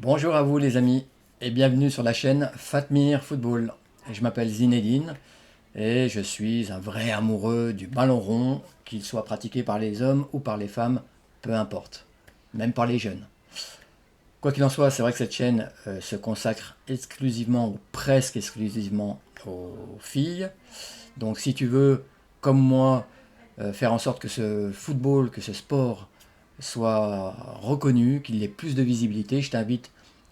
Bonjour à vous les amis et bienvenue sur la chaîne Fatmir Football. Je m'appelle Zinedine et je suis un vrai amoureux du ballon rond, qu'il soit pratiqué par les hommes ou par les femmes, peu importe, même par les jeunes. Quoi qu'il en soit, c'est vrai que cette chaîne se consacre exclusivement ou presque exclusivement aux filles. Donc si tu veux, comme moi, faire en sorte que ce football, que ce sport soit reconnu, qu'il ait plus de visibilité, je t'invite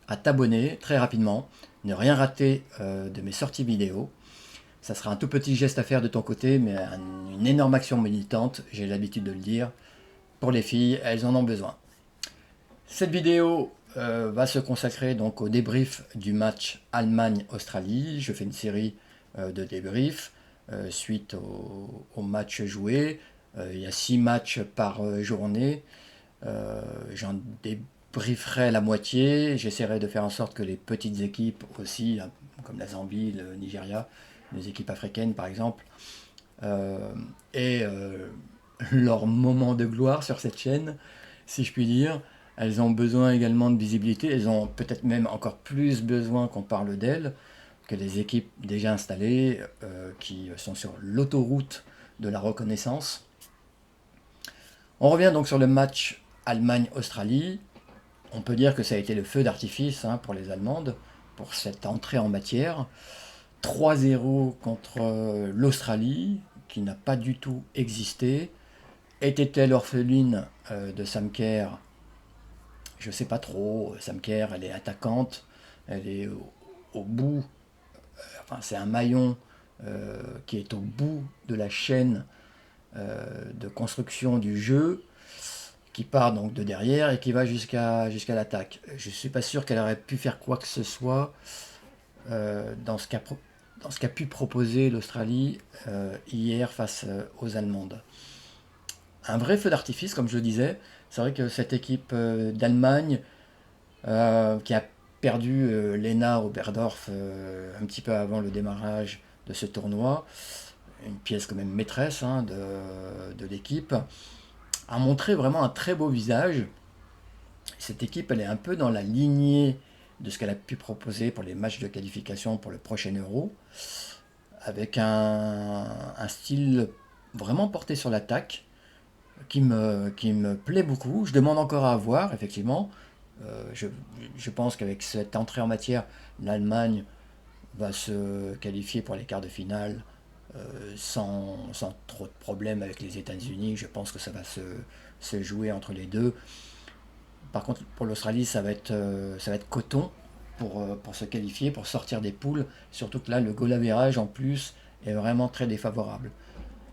à t'abonner très rapidement, ne rien rater de mes sorties vidéo. Ça sera un tout petit geste à faire de ton côté, mais une énorme action militante, j'ai l'habitude de le dire. Pour les filles, elles en ont besoin. Cette vidéo va se consacrer donc au débrief du match Allemagne-Australie. Je fais une série de débriefs suite au match joué. Il y a 6 matchs par journée. J'en débrieferai la moitié. J'essaierai de faire en sorte que les petites équipes aussi, hein, comme la Zambie, le Nigeria, les équipes africaines par exemple, euh, aient leur moment de gloire sur cette chaîne, si je puis dire. Elles ont besoin également de visibilité. Elles ont peut-être même encore plus besoin qu'on parle d'elles que les équipes déjà installées qui sont sur l'autoroute de la reconnaissance. On revient donc sur le match Allemagne-Australie. On peut dire que ça a été le feu d'artifice pour les Allemandes, pour cette entrée en matière. 3-0 contre l'Australie, qui n'a pas du tout existé. Était-elle orpheline de Sam Kerr? Je sais pas trop. Sam Kerr, elle est attaquante, elle est au bout, enfin c'est un maillon qui est au bout de la chaîne de construction du jeu, qui part donc de derrière et qui va jusqu'à l'attaque. Je suis pas sûr qu'elle aurait pu faire quoi que ce soit dans ce qu'a pu proposer l'Australie hier face aux Allemandes. Un vrai feu d'artifice, comme je le disais. C'est vrai que cette équipe d'Allemagne, qui a perdu Lena Oberdorf un petit peu avant le démarrage de ce tournoi, une pièce quand même maîtresse de l'équipe, a montré vraiment un très beau visage. Cette équipe, elle est un peu dans la lignée de ce qu'elle a pu proposer pour les matchs de qualification pour le prochain Euro, avec un style vraiment porté sur l'attaque, qui me plaît beaucoup. Je demande encore à voir, effectivement. Je pense qu'avec cette entrée en matière, l'Allemagne va se qualifier pour les quarts de finale sans trop de problèmes avec les États-Unis. Je pense que ça va se jouer entre les deux. Par contre, pour l'Australie, ça va être coton pour se qualifier, pour sortir des poules. Surtout que là, le goal average en plus est vraiment très défavorable.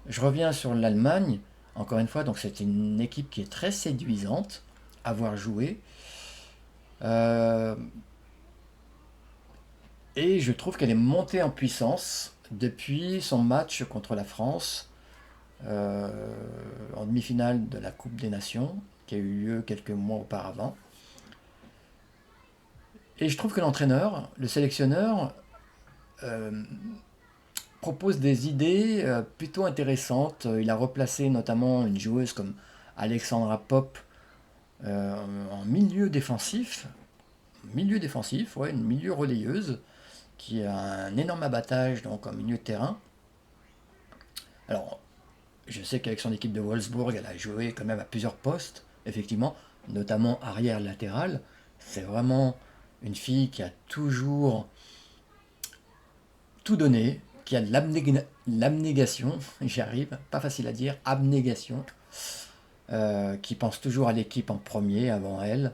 Je reviens sur l'Allemagne, encore une fois, donc c'est une équipe qui est très séduisante à voir jouer. Euh, et je trouve qu'elle est montée en puissance depuis son match contre la France euh, en demi-finale de la Coupe des Nations, qui a eu lieu quelques mois auparavant. Et je trouve que l'entraîneur, le sélectionneur, euh, propose des idées plutôt intéressantes. Il a replacé notamment une joueuse comme Alexandra Popp euh, en milieu défensif, ouais, une milieu relayeuse, qui a un énorme abattage donc en milieu de terrain. Alors, je sais qu'avec son équipe de Wolfsburg, elle a joué quand même à plusieurs postes, effectivement, notamment arrière latéral. C'est vraiment une fille qui a toujours tout donné, qui a de l'abnégation, j'y arrive, pas facile à dire, abnégation, qui pense toujours à l'équipe en premier avant elle.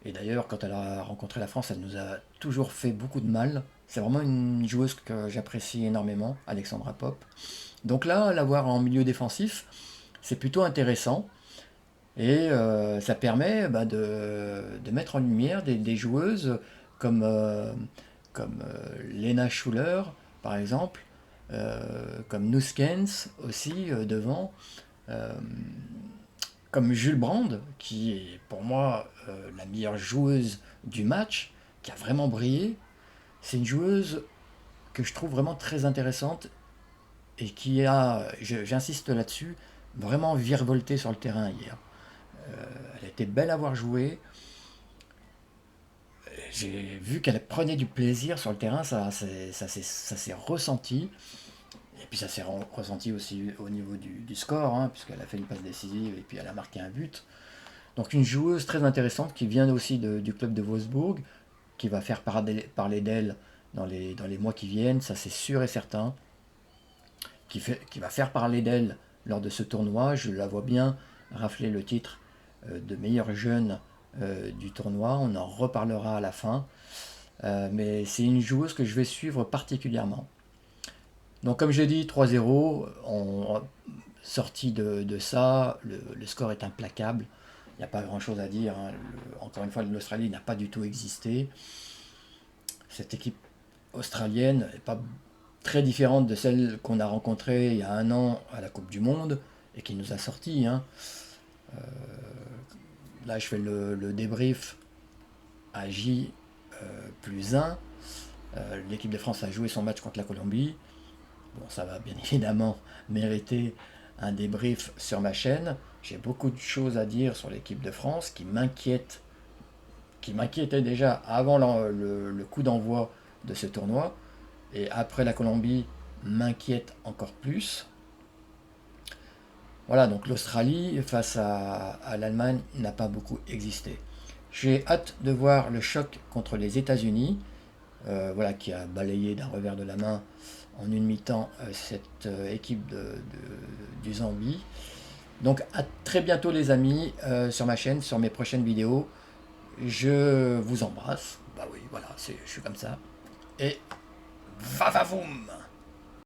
Et d'ailleurs, quand elle a rencontré la France, elle nous a toujours fait beaucoup de mal. C'est vraiment une joueuse que j'apprécie énormément, Alexandra Pop. Donc là, la voir en milieu défensif, c'est plutôt intéressant. Et ça permet de mettre en lumière des joueuses comme, Lena Schuller, par exemple, comme Nuskens aussi devant, euh, comme Jules Brand, qui est pour moi la meilleure joueuse du match, qui a vraiment brillé. C'est une joueuse que je trouve vraiment très intéressante et qui a, j'insiste là-dessus, vraiment virevolté sur le terrain hier. Elle était belle à voir jouer. j'ai vu qu'elle prenait du plaisir sur le terrain, ça s'est ressenti. Et puis ça s'est ressenti aussi au niveau du score, hein, puisqu'elle a fait une passe décisive et puis elle a marqué un but. Donc une joueuse très intéressante qui vient aussi du club de Wolfsburg, qui va faire parler d'elle dans les mois qui viennent, ça c'est sûr et certain, qui va faire parler d'elle lors de ce tournoi. Je la vois bien rafler le titre de meilleure jeune du tournoi. On en reparlera à la fin. Mais c'est une joueuse que je vais suivre particulièrement. Donc comme j'ai dit, 3-0, sorti de ça, le score est implacable. Il n'y a pas grand-chose à dire, hein. Encore une fois, l'Australie n'a pas du tout existé. Cette équipe australienne n'est pas très différente de celle qu'on a rencontrée il y a un an à la Coupe du Monde et qui nous a sortis, hein. Là, je fais le débrief à J plus 1. L'équipe de France a joué son match contre la Colombie. Bon, ça va bien évidemment mériter un débrief sur ma chaîne. J'ai beaucoup de choses à dire sur l'équipe de France qui m'inquiétait déjà avant le coup d'envoi de ce tournoi. Et après la Colombie, m'inquiète encore plus. Voilà, donc l'Australie face à l'Allemagne n'a pas beaucoup existé. J'ai hâte de voir le choc contre les États-Unis, voilà, qui a balayé d'un revers de la main en une mi-temps cette équipe du Zambie. Donc à très bientôt les amis sur ma chaîne, sur mes prochaines vidéos. Je vous embrasse. Bah oui, voilà, je suis comme ça. Et va va voum!